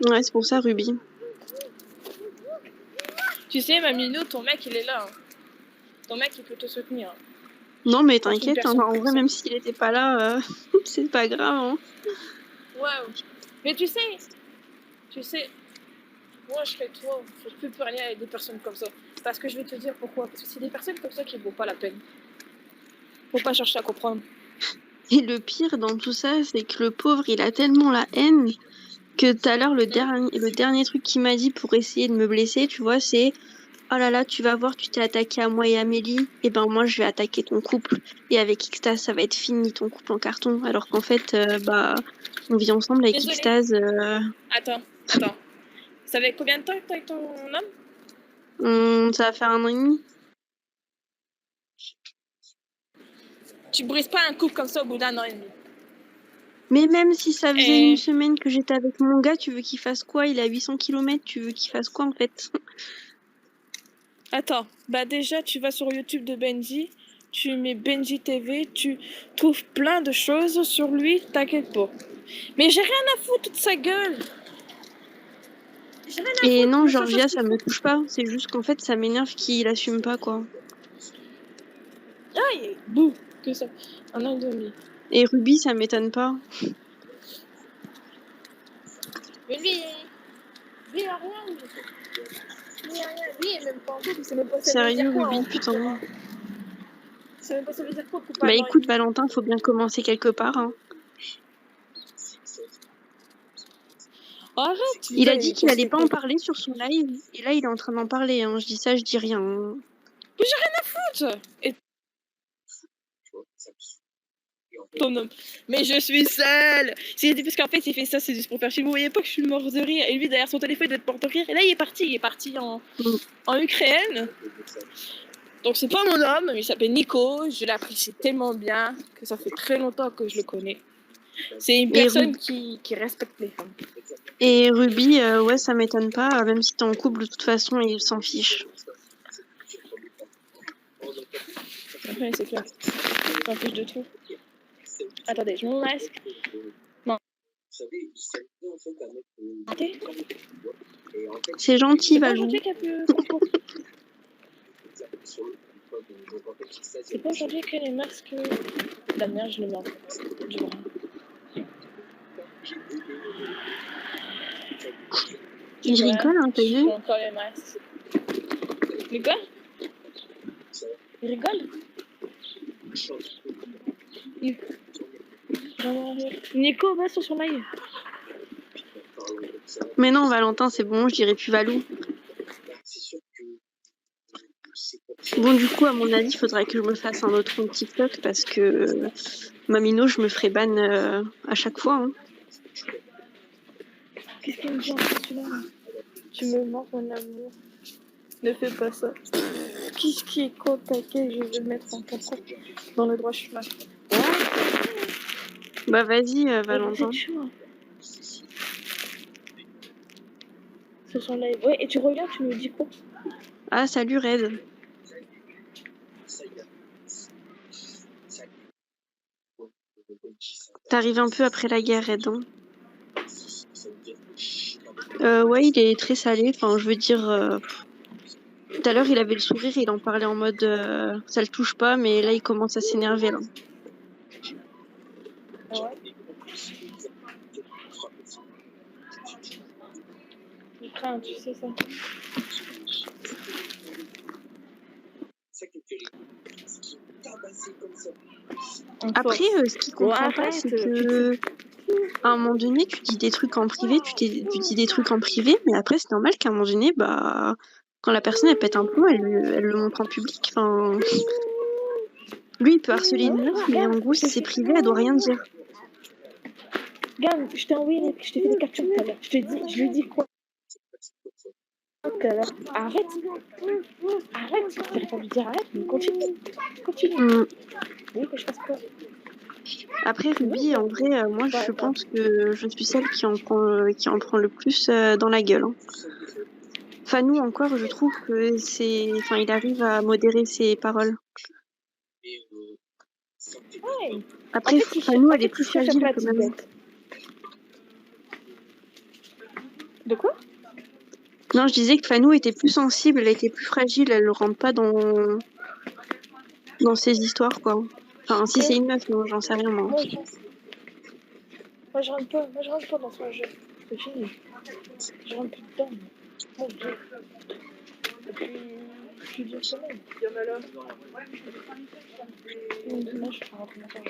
Ouais, c'est pour ça, Ruby. Tu sais, Maminou, ton mec, il est là. Hein. Ton mec, il peut te soutenir. Hein. Non, mais Contre une t'inquiète, hein, personne en comme vrai, ça. même s'il était pas là, c'est pas grave. Hein. Waouh. Mais tu sais, moi, je serais toi. Je peux plus rien avec des personnes comme ça. Parce que je vais te dire pourquoi. Parce que c'est des personnes comme ça qui ne vaut pas la peine. Faut pas chercher à comprendre. Et le pire dans tout ça, c'est que le pauvre, il a tellement la haine que tout à l'heure, le dernier truc qu'il m'a dit pour essayer de me blesser, tu vois, c'est oh là là, tu vas voir, tu t'es attaqué à moi et Amélie, et ben moi je vais attaquer ton couple. Et avec Xtase, ça va être fini ton couple en carton. Alors qu'en fait, on vit ensemble avec Désolée. Xtase. Attends. Ça fait combien de temps que t'es avec ton homme? Ça va faire 1 an et demi. Tu brises pas un couple comme ça au bout d'1 an et demi. Mais même si ça faisait 1 semaine que j'étais avec mon gars, tu veux qu'il fasse quoi? Il est à 800 km, tu veux qu'il fasse quoi en fait? Attends, bah déjà tu vas sur YouTube de Benji, tu mets Benji TV, tu trouves plein de choses sur lui, t'inquiète pas. Mais j'ai rien à foutre de sa gueule. Et non, Georgia, ça me touche pas. C'est juste qu'en fait, ça m'énerve qu'il assume pas, quoi. Aïe, bouh, que ça. Un an et demi. Et Ruby, ça m'étonne pas. Mais lui, il a rien. Lui, il a rien. Lui, il est même pas en couple. Il sait même pas ça veut Sérieux, dire quoi. Ruby, En putain. Il sait même pas ça veut dire quoi. Bah écoute, Valentin, faut bien commencer quelque part. Hein. Arrête. Il a dit qu'il allait pas en parler sur son live. Et là, il est en train d'en parler. Hein. Je dis ça, je dis rien. Hein. Mais j'ai rien à foutre. Et ton homme. Mais je suis seule. Parce qu'en fait, il fait ça, c'est juste pour faire chier. Vous voyez pas que je suis mort de rire. Et lui, derrière son téléphone, il doit être mort de rire. Et là, il est parti en Ukraine. Donc, c'est pas mon homme. Il s'appelle Nico. Je l'apprécie tellement bien que ça fait très longtemps que je le connais. C'est une personne qui respecte les femmes. Et Ruby, ouais, ça m'étonne pas. Même si t'es en couple, de toute façon, il s'en fiche. Ouais, c'est clair. Il s'en fiche de tout. Attendez, je mets mon masque. Non. C'est gentil, Valou. C'est pas aujourd'hui que les masques... La merde, je le mets du bras. Il rigole, hein, t'as vu? Encore les masques. Mais quoi? Il rigole? Nico, va sur son live. Mais non, Valentin, c'est bon, je dirais plus Valou. Bon, du coup, à mon avis, il faudrait que je me fasse un autre compte TikTok parce que Mamino, je me ferai ban à chaque fois. Hein. Qu'est-ce qu'il me dit en celui-là? Tu me mens, mon amour. Ne fais pas ça. Qu'est-ce qui est con, t'inquiète, je vais le mettre en contrôle dans le droit chemin. Bah vas-y, Valentin. Sur son live. Ouais, et tu regardes, tu me dis quoi? Ah, salut Red. T'arrives un peu après la guerre, Red. Hein. Ouais, il est très salé. Enfin, je veux dire... Tout à l'heure, il avait le sourire et il en parlait en mode ça le touche pas, mais là, il commence à s'énerver. Là. Ah ouais? Je crains, tu sais ça. Après, ce qu'il comprend pas, c'est que à un moment donné, tu dis des trucs en privé, tu dis des trucs en privé, mais après, c'est normal qu'à un moment donné, bah, quand la personne elle pète un plomb, elle le montre en public. Enfin, lui, il peut harceler une meuf, mais en gros, si c'est privé, elle doit rien dire. Regarde, je t'ai envoyé, je t'ai fait des captures tout à l'heure. Je lui ai dit quoi? Arrête, j'aurais pas lui dire arrête, mais continue. Oui, que je fasse quoi? Après, Ruby, en vrai, moi, je pense que je suis celle qui en prend le plus dans la gueule. Hein. Fanou, encore, je trouve que enfin, il arrive à modérer ses paroles. Ouais. Après, Fanou, elle est plus fragile quand même. De quoi? Non, je disais que Fanou était plus sensible, elle était plus fragile, elle ne rentre pas dans ses histoires, quoi. Enfin, si c'est une meuf, non, j'en sais rien, moi. Moi, je rentre pas dans son jeu. C'est fini. Je rentre plus dedans. Mon Dieu. Depuis 2 semaines. Il y en a là. Non, je suis pas rentrée dans son jeu.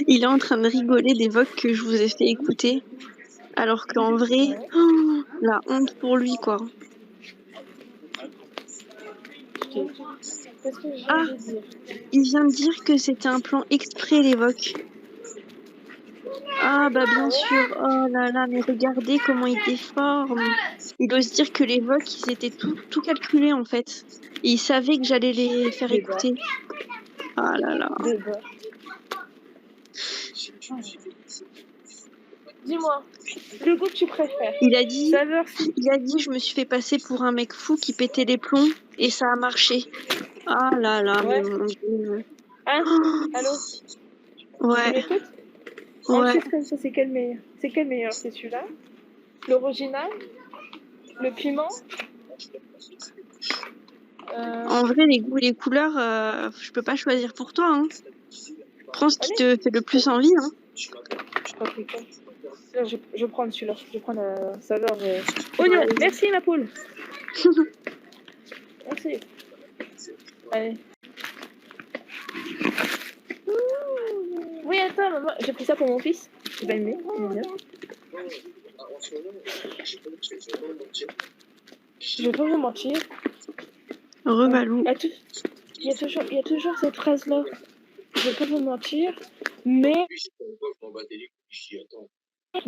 Il est en train de rigoler des vocs que je vous ai fait écouter, alors qu'en vrai, la honte pour lui, quoi. Ah, il vient de dire que c'était un plan exprès, les vocs. Ah bah bien sûr, oh là là, mais regardez comment il déforme. Il ose dire que les vocs, ils étaient tout calculés en fait. Et ils savaient que j'allais les faire écouter. Ah là là. Dis-moi, le goût que tu préfères. Il a dit, je me suis fait passer pour un mec fou qui pétait les plombs et ça a marché. Ah là là, mais mon Dieu. Hein? Allô? Tu Ouais, m'écoutes? ouais. Ensuite, comme ça, c'est quel meilleur? C'est quel meilleur? C'est celui-là? L'original? Le piment? En vrai, les goûts, les couleurs, je peux pas choisir pour toi, hein. Prends ce qui Allez, te fait le plus envie, hein. je crois que c'est quoi? Là, je prends celui-là. Je prends la saveur. Oignon! Ouais. Merci, ma poule! Merci. Allez. Oui, attends, maman, j'ai pris ça pour mon fils. Il va aimer. Il aime bien. Je vais pas vous mentir. Revalou. Il y a toujours cette phrase-là. Je vais pas vous mentir, mais je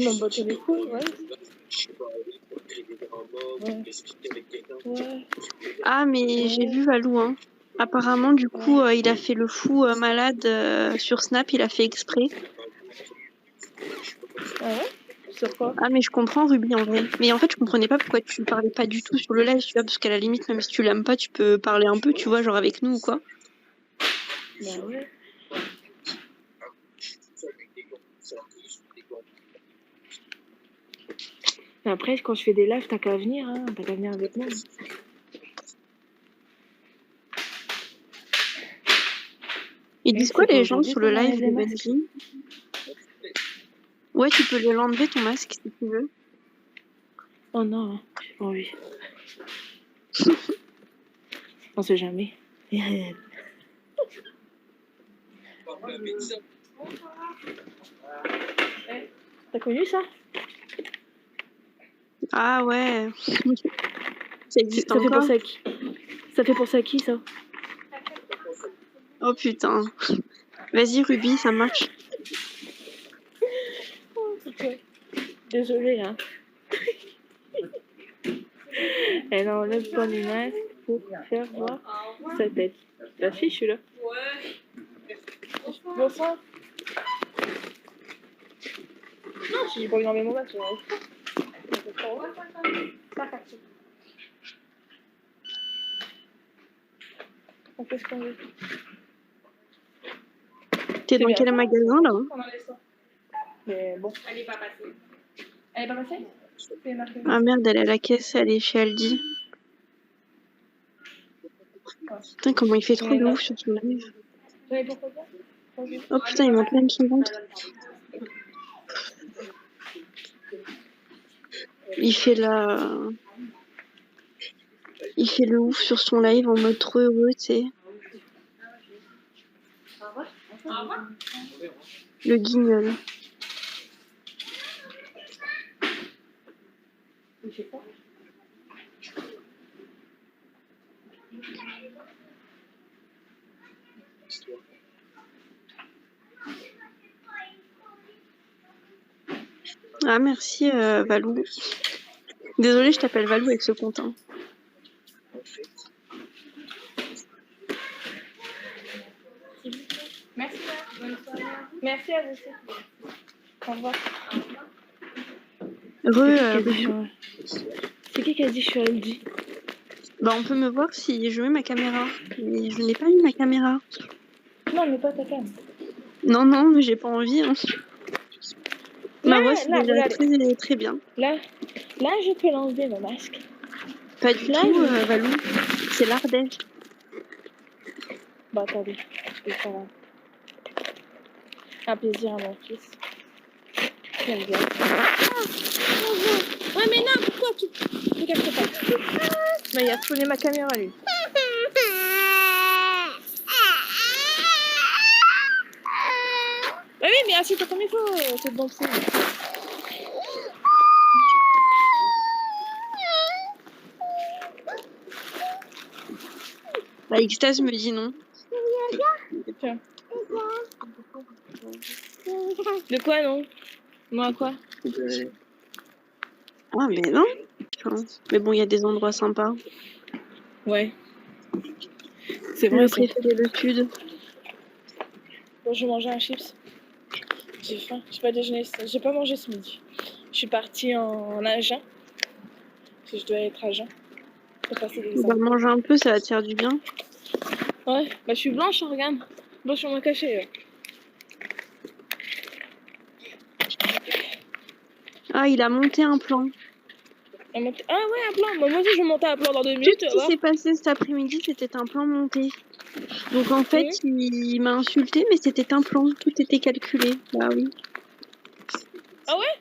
m'en battais les couilles, ouais. Ouais. Ah, mais j'ai vu Valou, hein. Apparemment, du coup, il a fait le fou malade sur Snap, il a fait exprès. Ah ouais? Sur quoi? Ah, mais je comprends Ruby en vrai. Mais en fait, je comprenais pas pourquoi tu parlais pas du tout sur le live, tu vois, parce qu'à la limite, même si tu l'aimes pas, tu peux parler un peu, tu vois, genre avec nous ou quoi. Bah ouais. Mais après, quand je fais des lives, t'as qu'à venir, hein. T'as qu'à venir avec moi. Ils disent quoi C'est pas les gens aujourd'hui sur le qu'on live enlève les de masques. Benji? Ouais, tu peux l'enlever ton masque si tu veux. Oh non, j'ai pas envie. On sait jamais. T'as connu ça? Ah ouais. Ça existe Ça fait encore? penser à qui? Ça fait penser à qui, ça? Oh putain. Vas-y Ruby, ça marche. Okay. Désolée, hein. Elle enlève pas les masques pour faire voir sa tête. La fille, je suis là. Bonsoir. Non, si j'ai pas envie d'enlever mon masque, on fait ce qu'on veut. T'es dans quel magasin là? Mais bon. Elle est pas passée. Elle est pas passée? Ah merde, elle est à la caisse, elle est chez Aldi. Putain, comment il fait trop de ouf sur son live. Oh putain, il monte même son ventre. Il fait le ouf sur son live en mode trop heureux, tu sais. Le guignol. Ah merci Valou. Désolée, je t'appelle Valou avec ce compte. Hein. Merci. Merci à vous aussi. Au revoir. C'est qui a dit je suis Aldi? Bah on peut me voir si je mets ma caméra. Mais je n'ai pas mis ma caméra. Non, mais pas ta cam. Non, mais j'ai pas envie. Hein. Ma voix, c'est déjà très, très bien. Là, je peux l'enlever, mon masque. Pas du tout, Valou. C'est l'Ardèche. Bah, attendez. Je vais faire un plaisir à mon fils. J'aime bien. Ouais, mais non, pourquoi tu... Ne casse pas. Mais il a tourné ma caméra, lui. Bah oui, mais assieds-toi comme il faut, c'est bon ça. Bah, Extase me dit non. Tiens. De quoi, non? Moi, quoi? Ah, mais non. Mais bon, il y a des endroits sympas. Ouais. C'est vrai. Le préféré le sud. Bon, je vais manger un chips. J'ai faim. J'ai pas déjeuné. J'ai pas mangé ce midi. Je suis partie en Agen. Parce que je dois être à Agen. Pour passer l'examen. On va manger un peu, ça va te faire du bien. Ouais. Bah, je suis blanche, hein, regarde. Blanche sur mon cachet. Ah, il a monté un plan. Ah ouais, un plan. Moi aussi, je vais monter un plan dans 2 Tout minutes, ce tu vas qui voir. s'est passé cet après-midi, c'était un plan monté. Donc en fait, Mhm. il m'a insulté, mais c'était un plan. Tout était calculé. Bah oui. Ah ouais?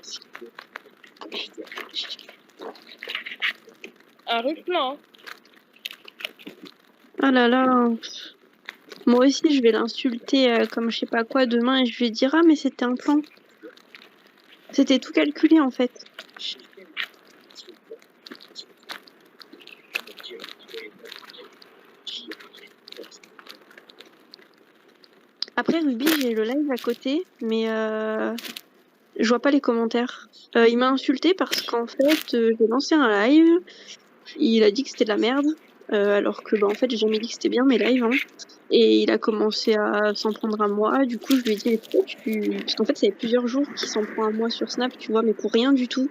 Un rude plan. Hein. Ah là là. Moi aussi, je vais l'insulter comme je sais pas quoi demain et je vais dire ah mais c'était un plan. C'était tout calculé en fait. Après Ruby, j'ai le live à côté, mais je vois pas les commentaires. Il m'a insulté parce qu'en fait, j'ai lancé un live. Il a dit que c'était de la merde, alors que bah, en fait, j'ai jamais dit que c'était bien mes lives. Hein. Et il a commencé à s'en prendre à moi. Du coup, je lui ai dit, mais pourquoi parce qu'en fait, ça fait plusieurs jours qu'il s'en prend à moi sur Snap, tu vois, mais pour rien du tout.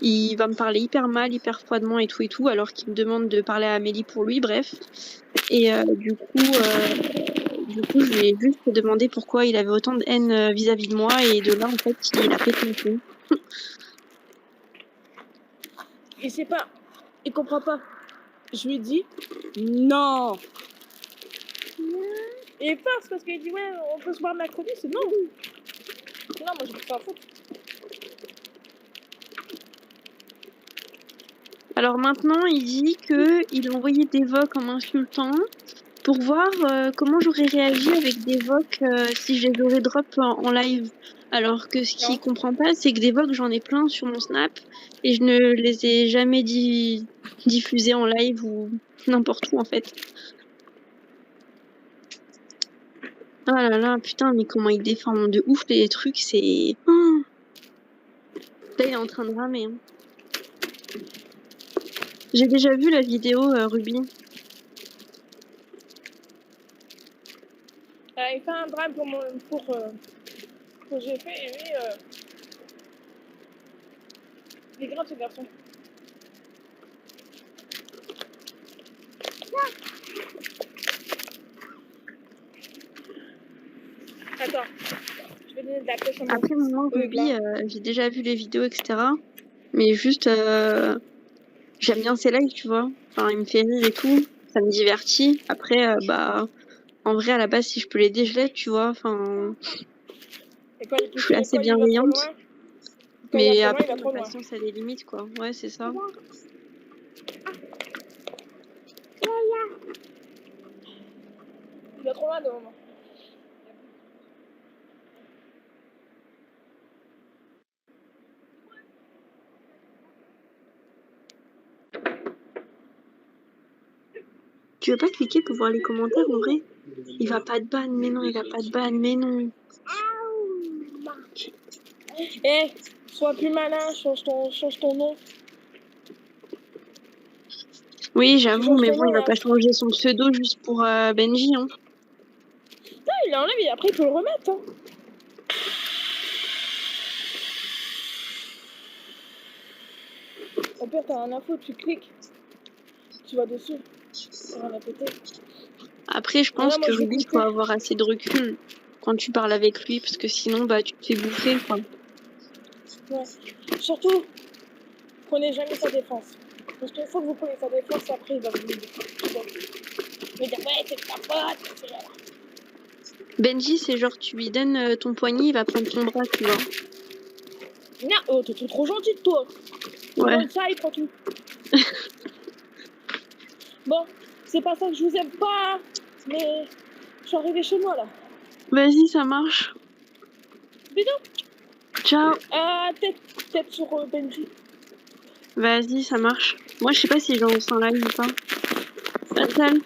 Il va me parler hyper mal, hyper froidement et tout, alors qu'il me demande de parler à Amélie pour lui, bref. Et du coup, je lui ai juste demandé pourquoi il avait autant de haine vis-à-vis de moi, et de là, en fait, il a pété un plomb. Il sait pas. Il comprend pas. Je lui dis non. Et il force parce qu'il dit ouais, on peut se voir mercredi. C'est non. Non, moi je peux pas foutre. Alors maintenant, il dit qu'il a envoyé des vocs en m'insultant pour voir comment j'aurais réagi avec des vocs si je les aurais drop en live. Alors que ce qu'il comprend pas, c'est que des vocs, j'en ai plein sur mon Snap et je ne les ai jamais diffusés en live ou n'importe où en fait. Ah là là, putain, mais comment il déforme de ouf les trucs, c'est... Oh. Là, il est en train de ramer. Hein. J'ai déjà vu la vidéo, Ruby. Il fait un drame pour que j'ai fait et lui, il est grave ce garçon. Attends, je vais donner de la pêche à mon Après, moi, Ruby, j'ai déjà vu les vidéos, etc. Mais juste, j'aime bien ses lives, tu vois. Enfin, il me fait rire et tout. Ça me divertit. Après, bah, en vrai, à la base, si je peux l'aider, je l'aide, tu vois. Enfin, je suis assez bienveillante. Mais après, ma patience, elle est limite, quoi. Ouais, c'est ça. Il va trop loin de moment. Tu veux pas cliquer pour voir les commentaires, en vrai? Il va pas de ban, mais non, il va pas de ban, mais non. Eh, sois plus malin, change ton nom. Oui, j'avoue, mais bon, il va pas changer son pseudo juste pour Benji, hein. Non, il l'enlève et après il peut le remettre, hein. Au pire, t'as un info, tu cliques. Tu vas dessus. Rien à péter. Après, je pense que Ruby, il faut avoir assez de recul quand tu parles avec lui, parce que sinon, bah, tu te fais bouffer, quoi. Ouais. Surtout, prenez jamais sa défense. Parce qu'une fois que vous prenez sa défense, après, il va vous dire, ouais, c'est ta faute. Benji, c'est genre, tu lui donnes ton poignet, il va prendre ton bras, tu vois. Non, oh, t'es trop gentil de toi. Ouais. Ça, il prend tout. Bon, c'est pas ça que je vous aime pas, mais je suis arrivée chez moi, là. Vas-y, ça marche. Bisous. Ciao. Tête sur Benji. Vas-y, ça marche. Moi, je sais pas si j'en sens live ou pas. Salut.